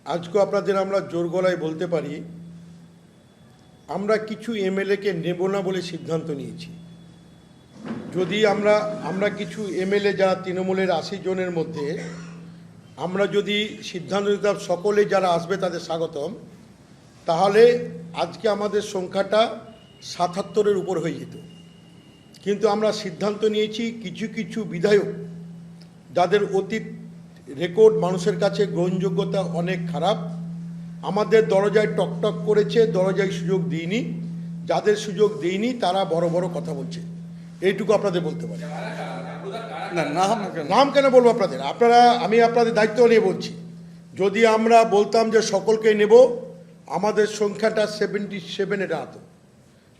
আজকে আপনাদের আমরা জোর গলায় বলতে পারি, আমরা কিছু এমএলএকে নেব না বলে সিদ্ধান্ত নিয়েছি। যদি আমরা কিছু এমএলএ যারা তৃণমূলের 80 জনের মধ্যে আমরা যদি সিদ্ধান্ত নিতাম সকলে যারা আসবে তাদের স্বাগতম, তাহলে আজকে আমাদের সংখ্যাটা 77-এর উপর হয়ে যেত। কিন্তু আমরা সিদ্ধান্ত নিয়েছি কিছু কিছু বিধায়ক যাদের অতীত রেকর্ড মানুষের কাছে গ্রহণযোগ্যতা অনেক খারাপ, আমাদের দরজায় টকটক করেছে, দরজায় সুযোগ দিইনি, যাদের সুযোগ দিইনি তারা বড় বড় কথা বলছে। এইটুকু আপনাদের বলতে পারি। নাম কেন বলবো আপনাদের? আমি আপনাদের দায়িত্ব নিয়ে বলছি। যদি আমরা বলতাম যে সকলকে নেব, আমাদের সংখ্যাটা 77-এ দাঁড়াতো।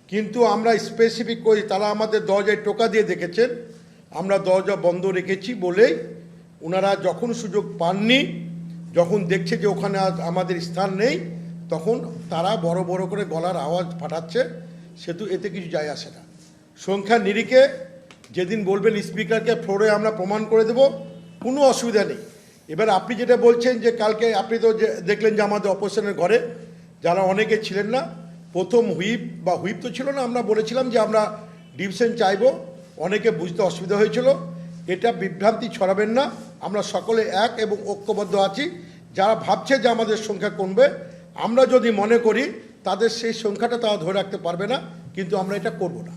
কিন্তু আমরা স্পেসিফিক করি, তারা আমাদের দরজায় টোকা দিয়ে দেখেছেন, আমরা দরজা বন্ধ রেখেছি বলেই ওনারা যখন সুযোগ পাননি, যখন দেখছে যে ওখানে আমাদের স্থান নেই, তখন তারা বড় বড় করে গলার আওয়াজ ফাটাচ্ছে। সেতু এতে কিছু যায় আসে না। সংখ্যা নিরিখে যেদিন বলবেন স্পিকারকে ফ্লোরে আমরা প্রমাণ করে দেব, কোনো অসুবিধা নেই। এবার আপনি যেটা বলছেন যে কালকে আপনি তো দেখলেন যে আমাদের অপোজিশনের ঘরে যারা অনেকে ছিলেন না, প্রথম হুইপ তো ছিল না, আমরা বলেছিলাম যে আমরা ডিভিশন চাইব, অনেকে বুঝতে অসুবিধা হয়েছিল। এটা বিভ্রান্তি ছড়াবেন না, আমরা সকলে এক এবং ঐক্যবদ্ধ আছি। যারা ভাবছে যে আমাদের সংখ্যা কমবে, আমরা যদি মনে করি তাদের সেই সংখ্যাটা তারা ধরে রাখতে পারবে না, কিন্তু আমরা এটা করব না।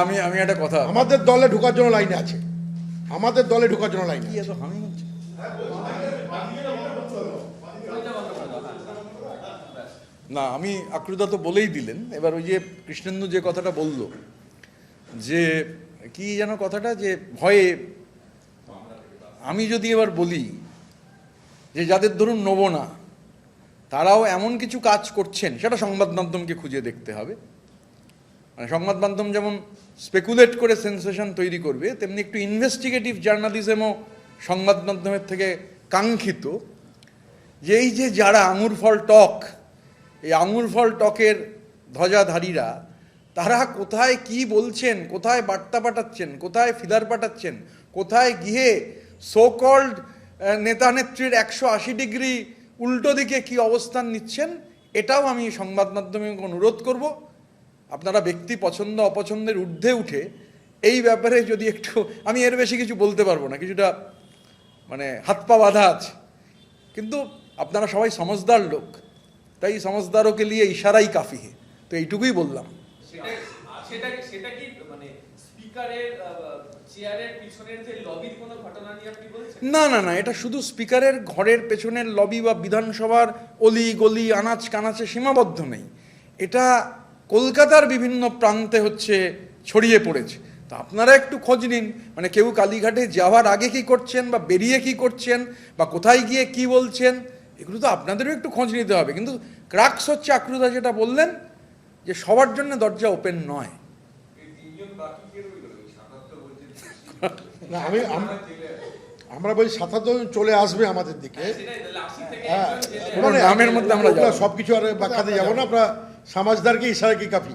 আমি একটা কথা, আমাদের দলে ঢোকার জন্য লাইনে আছে, আমাদের দলে ঢোকার জন্য লাইনে আছে। না, আমি আক্রুদা তো বলেই দিলেন। এবার ওই যে কৃষ্ণেন্দু যে কথাটা বলল, যে কি যেন কথাটা, যে ভয়ে, আমি যদি এবার বলি যে যাদের ধরুন নেব না, তারাও এমন কিছু কাজ করছেন, সেটা সংবাদ মাধ্যমকে খুঁজে দেখতে হবে। মানে সংবাদ মাধ্যম যেমন স্পেকুলেট করে সেন্সেশন তৈরি করবে, তেমনি একটু ইনভেস্টিগেটিভ জার্নালিজমও সংবাদ মাধ্যমের থেকে কাঙ্ক্ষিত। যে এই যে যারা আঙুর ফল টক, এই আঙুর ফল টকের ধ্বজাধারীরা, তারা কোথায় কি বলছেন, কোথায় বার্তা পাঠাচ্ছেন, কোথায় ফিদার পাঠাচ্ছেন, কোথায় গিয়ে সো কল্ড নেতা নেত্রীর 180 ডিগ্রি উল্টো দিকে কি অবস্থান নিচ্ছেন, এটাও আমি সংবাদ মাধ্যমে অনুরোধ করব। আপনারা ব্যক্তি পছন্দ অপছন্দের ঊর্ধ্বে উঠে এই ব্যাপারে যদি একটু, আমি এর বেশি কিছু বলতে পারবো না, কিছুটা মানে হাত পা বাঁধা আছে, কিন্তু আপনারা সবাই সমঝদার লোক, তাই সমঝদারোকে লিয়ে ইশারাই কাফি হে, তো এইটুকুই বললাম। সেটা কি মানে স্পিকারের চেয়ারের পিছনের যে লবির কোনো ঘটনা নিয়ে আপনি বলছেন? না না না, এটা শুধু স্পিকারের ঘরের পেছনের লবি বা বিধানসভার অলি গলি আনাচ কানাচে সীমাবদ্ধ নেই, এটা কলকাতার বিভিন্ন প্রান্তে হচ্ছে ছড়িয়ে পড়েছে। তো আপনারা একটু খোঁজ নিন, মানে কেউ কালীঘাটে যাওয়ার আগে কি করছেন, বা বেরিয়ে কি করছেন, বা কোথায় গিয়ে কি বলছেন, এগুলো তো আপনাদেরও একটু খোঁজ নিতে হবে। কিন্তু ক্রাক্স হচ্ছে আক্রুদা যেটা বললেন, যে সবার জন্য দরজা ওপেন নয়। না, আমরা বলি 77 চলে আসবে আমাদের দিকে। নামের মধ্যে আমরা সব কিছু আর ব্যাখ্যাতে যাবো না, আমরা সমাজদারকে ইশারা কি কাফি।